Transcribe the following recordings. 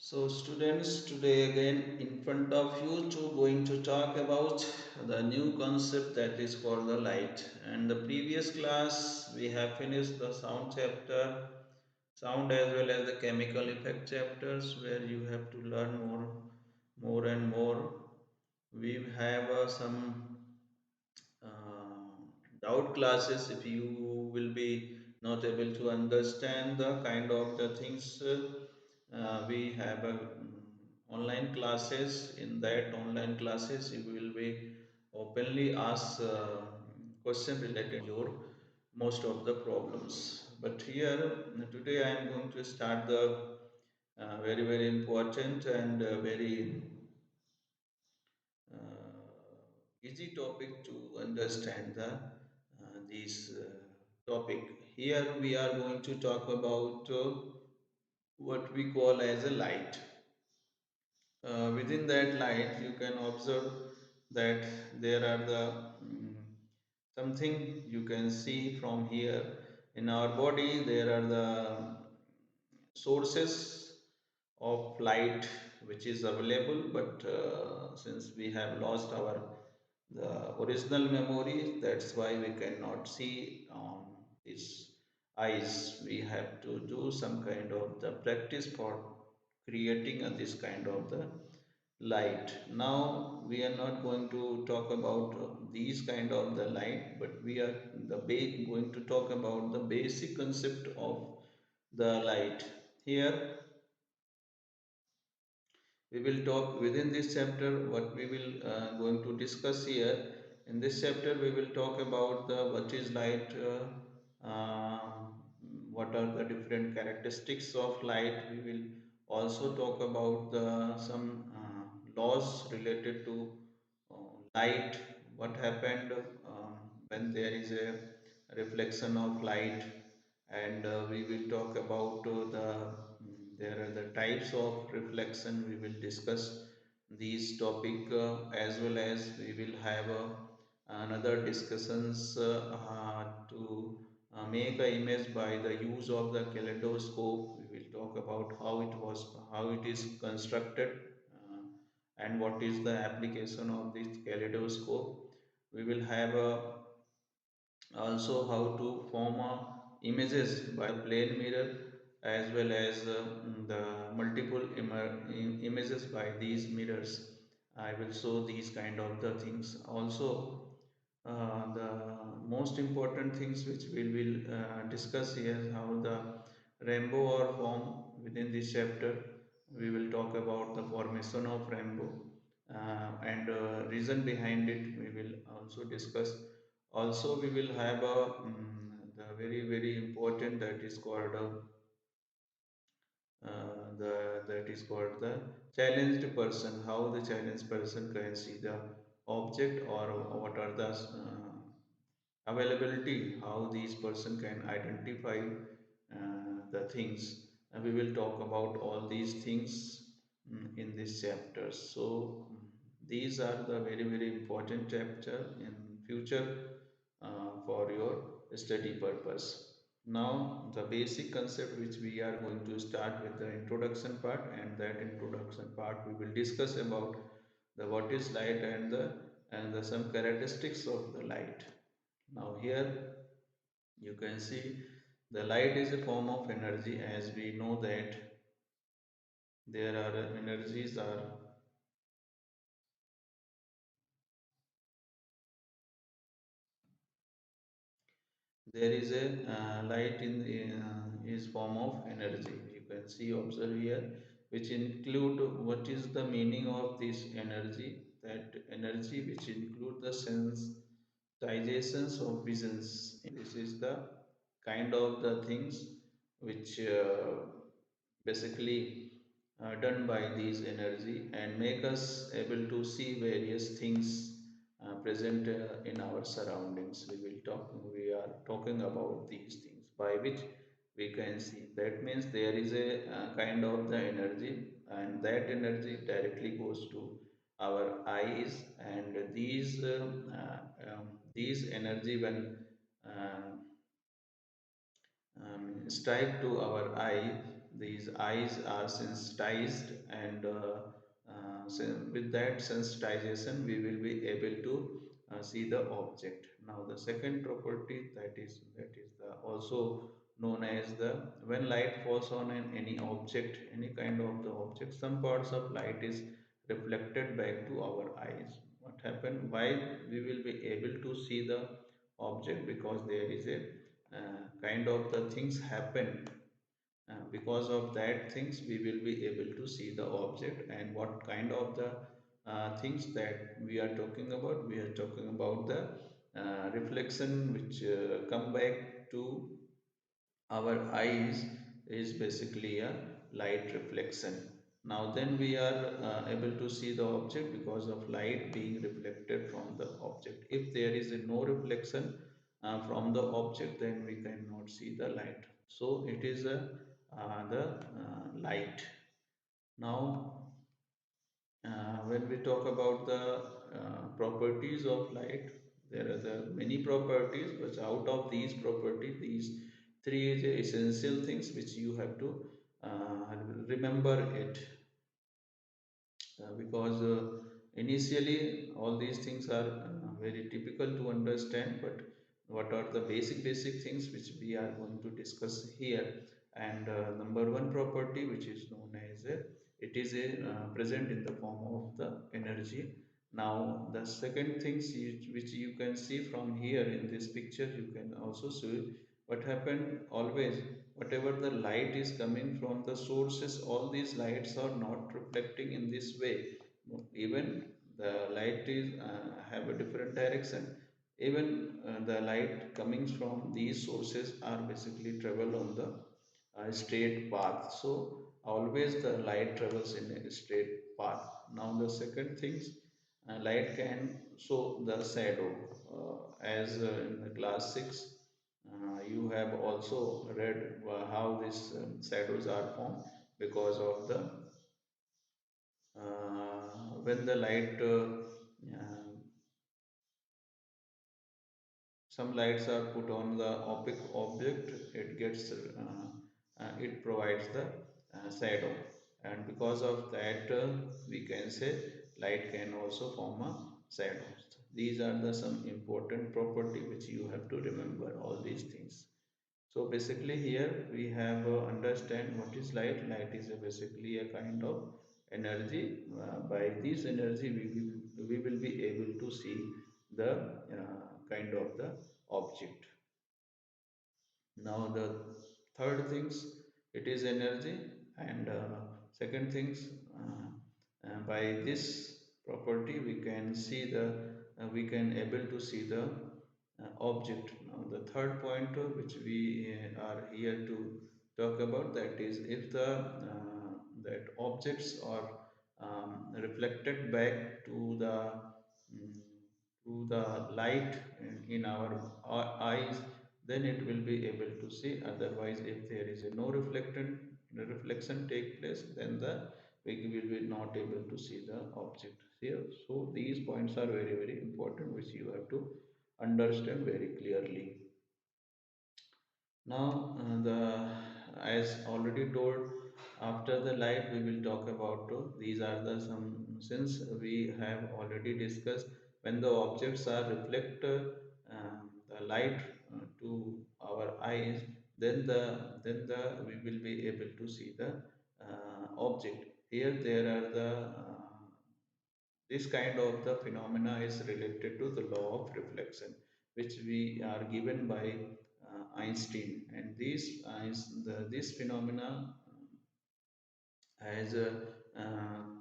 So students, today again in front of you to going to talk about the new concept that is called the light. And the previous class we have finished the sound chapter, sound as well as the chemical effect chapters where you have to learn more and more. We have some doubt classes if you will be not able to understand the kind of the things we have online classes. In that online classes you will be openly asked question related your most of the problems. But here today I am going to start the very important and very easy topic to understand the this topic. Here we are going to talk about what we call as a light. Within that light, you can observe that there are the something you can see from here in our body. There are the sources of light which is available, but since we have lost our the original memory, that's why we cannot see on these eyes. We have to do some kind of the practice for creating this kind of the light. Now we are not going to talk about these kind of the light, but we are going to talk about the basic concept of the light. Here we will talk within this chapter what we will going to discuss here. In this chapter we will talk about the what is light, what are the different characteristics of light. We will also talk about the some laws related to light, what happened when there is a reflection of light. And we will talk about there are the types of reflection. We will discuss these topic as well as we will have another discussions to make a image by the use of the kaleidoscope. We will talk about how it is constructed, and what is the application of this kaleidoscope. We will have also how to form images by the plane mirror, as well as the multiple images by these mirrors. I will show these kind of the things also. The most important things which we will discuss here, how the rainbow are formed within this chapter. We will talk about the formation of rainbow and reason behind it. We will also discuss. Also we will have a the very important that is called that is called the challenged person. How the challenged person can see the object, or what are the availability, how these person can identify the things. And we will talk about all these things in this chapter. So these are the very important chapter in future for your study purpose. Now the basic concept which we are going to start with the introduction part, and that introduction part we will discuss about the what is light and the some characteristics of the light. Now here you can see the light is a form of energy. As we know that there are energies are there is a light in is form of energy. You can see observe here, which include what is the meaning of this energy. That energy which include the sensitizations of visions. This is the kind of the things which basically done by these energy and make us able to see various things present in our surroundings. We are talking about these things by which we can see. That means there is a kind of the energy, and that energy directly goes to our eyes. And these energy when strike to our eye, these eyes are sensitized, and with that sensitization we will be able to see the object. Now the second property, that is the also known as the, when light falls on any object, any kind of the object, some parts of light is reflected back to our eyes. What happened, why we will be able to see the object? Because there is a kind of the things happen, because of that things we will be able to see the object. And what kind of the things that we are talking about? We are talking about the reflection which come back to our eyes, is basically a light reflection. Now then we are able to see the object because of light being reflected from the object. If there is no reflection from the object, then we cannot see the light. So it is the light. Now when we talk about the properties of light, there are the many properties, but out of these properties, these three is the essential things which you have to remember it, because initially all these things are very typical to understand, but what are the basic things which we are going to discuss here? And number one property, which is known as it is a present in the form of the energy. Now the second things which you can see from here in this picture, you can also see what happened always. Whatever the light is coming from the sources, all these lights are not reflecting in this way. Even the light is have a different direction. Even the light coming from these sources are basically travel on the straight path. So always the light travels in a straight path. Now the second things, light can show the shadow, as in the class 6 you have also read how these shadows are formed, because of the when the light some lights are put on the opaque object, it gets it provides the shadow, and because of that we can say light can also form a shadow. These are the some important property which you have to remember, all these things. So basically here we have understand what is light. Light is basically a kind of energy. By this energy we will be able to see the kind of the object. Now the third things, it is energy. And second things, by this property we can see the we can able to see the object. Now the third point which we are here to talk about, that is if the that objects are reflected back to the mm, to the light in our eyes, then it will be able to see. Otherwise, if there is a no reflection take place, then the we will be not able to see the object here. So these points are very important, which you have to understand very clearly. Now, as already told, after the light we will talk about these are the some, since we have already discussed when the objects are reflect the light to our eyes, then the we will be able to see the object. Here there are the this kind of the phenomena is related to the law of reflection, which we are given by Einstein. And this phenomena has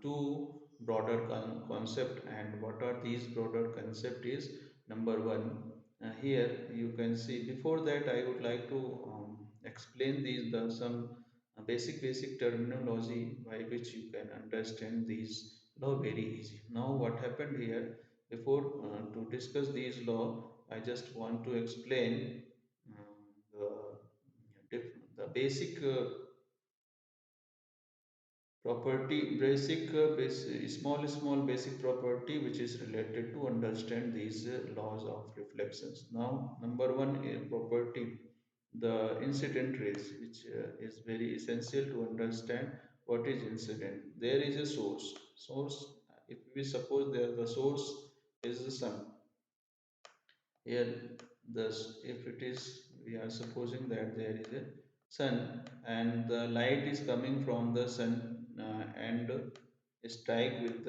two broader concept. And what are these broader concept is, number one, here you can see. Before that I would like to explain these the some basic terminology by which you can understand these law very easy. Now what happened here, before to discuss these law, I just want to explain the the basic property, small basic property which is related to understand these laws of reflections. Now number one property, the incident rays, which is very essential to understand what is incident. There is a source. If we suppose there the source is the sun, here thus if it is, we are supposing that there is a sun and the light is coming from the sun and strike with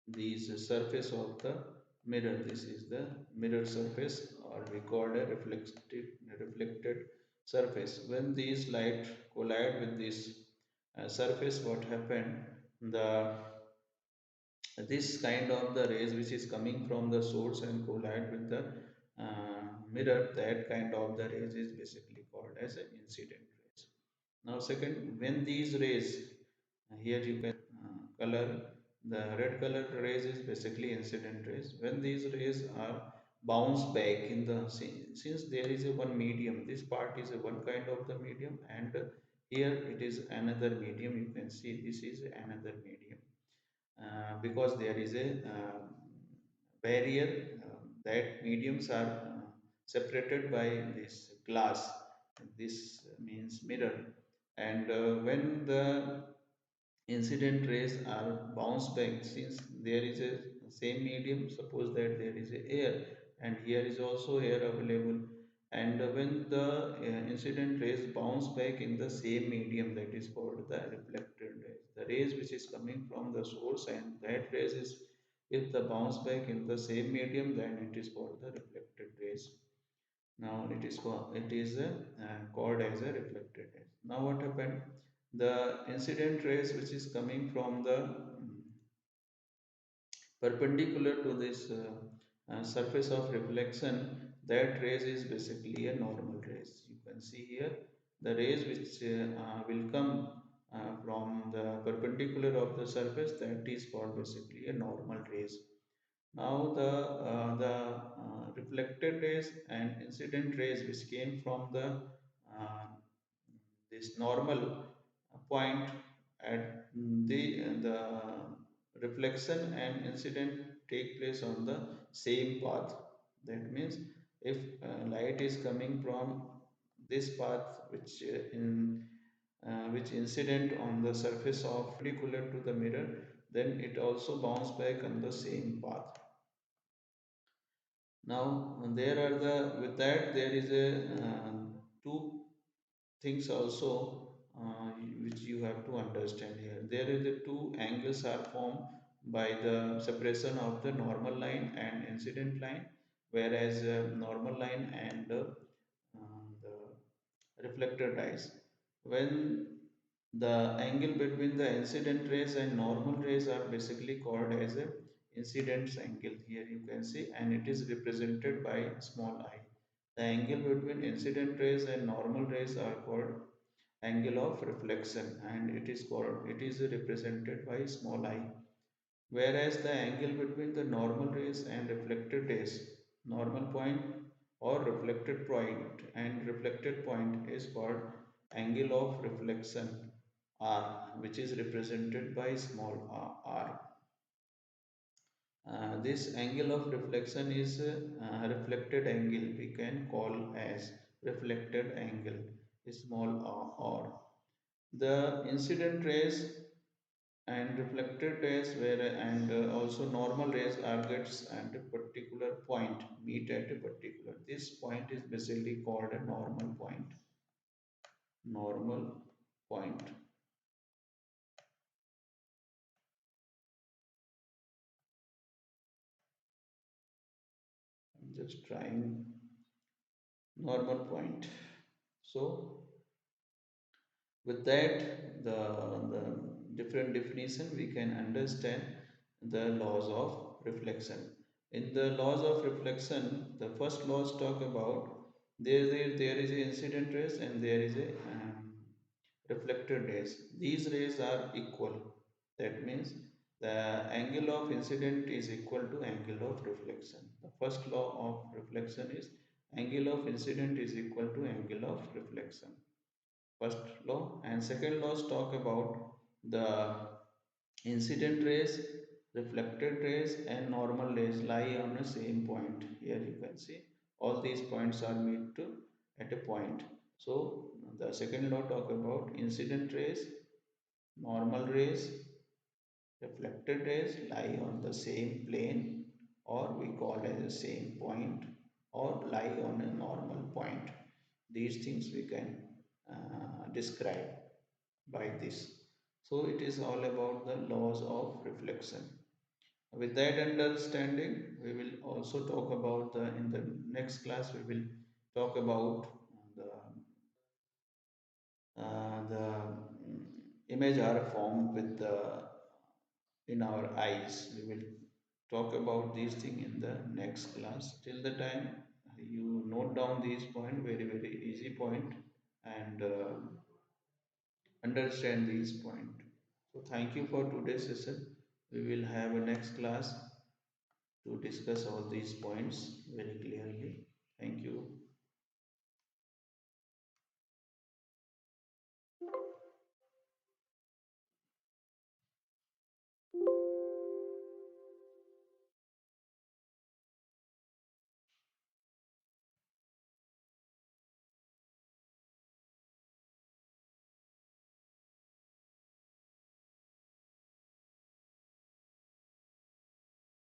these surface of the mirror. This is the mirror surface, or we call a reflected surface. When these light collide with this surface, what happened, the this kind of the rays which is coming from the source and collide with the mirror, that kind of the rays is basically called as an incident rays. Now second, when these rays, here you can color, the red color rays is basically incident rays. When these rays are bounce back in the, since there is a one medium, this part is a one kind of the medium, and here it is another medium, you can see this is another medium, because there is a barrier, that mediums are separated by this glass, this means mirror. And when the incident rays are bounced back, since there is a same medium, suppose that there is a air and here is also air available, and when the incident rays bounce back in the same medium, that is called the reflected rays. The rays which is coming from the source, and that rays is, if the bounce back in the same medium, then it is called the reflected rays. Now it is called as a reflected rays. Now what happened, the incident rays which is coming from the perpendicular to this surface of reflection, that rays is basically a normal rays. You can see here the rays which will come from the perpendicular of the surface, that is called basically a normal rays. Now the reflected rays and incident rays which came from the uh, this normal point at the reflection and incident take place on the same path. That means if light is coming from this path, which incident on the surface of perpendicular to the mirror, then it also bounce back on the same path. Now there are the, with that there is a two things also which you have to understand here. There is the two angles are formed by the separation of the normal line and incident line, whereas normal line and the reflected rays. When the angle between the incident rays and normal rays are basically called as a incidence angle. Here you can see, and it is represented by small I. The angle between incident rays and normal rays are called angle of reflection, and it is represented by small I. Whereas the angle between the normal rays and reflected rays, normal point or reflected point and reflected point, is called angle of reflection r, which is represented by small r. This angle of reflection is reflected angle, we can call as reflected angle, small r. The incident rays and reflected rays where, and also normal rays are gets at a particular point, meet at a particular, this point is basically called a normal point. Normal point. I'm just trying normal point. So with that, the different definition, we can understand the laws of reflection. In the laws of reflection, the first laws talk about there is a incident rays and there is a reflected rays. These rays are equal. That means the angle of incident is equal to angle of reflection. The first law of reflection is angle of incident is equal to angle of reflection, first law. And second laws talk about the incident rays, reflected rays and normal rays lie on the same point. Here you can see all these points are meet to at a point. So the second law talk about incident rays, normal rays, reflected rays lie on the same plane, or we call as the same point, or lie on a normal point. These things we can describe by this. So it is all about the laws of reflection. With that understanding, we will also talk about the in the next class we will talk about the image are formed with the in our eyes. We will talk about these things in the next class. Till the time, you note down these point, very easy point, and understand these point. So thank you for today's session. We will have a next class to discuss all these points very clearly. Thank you.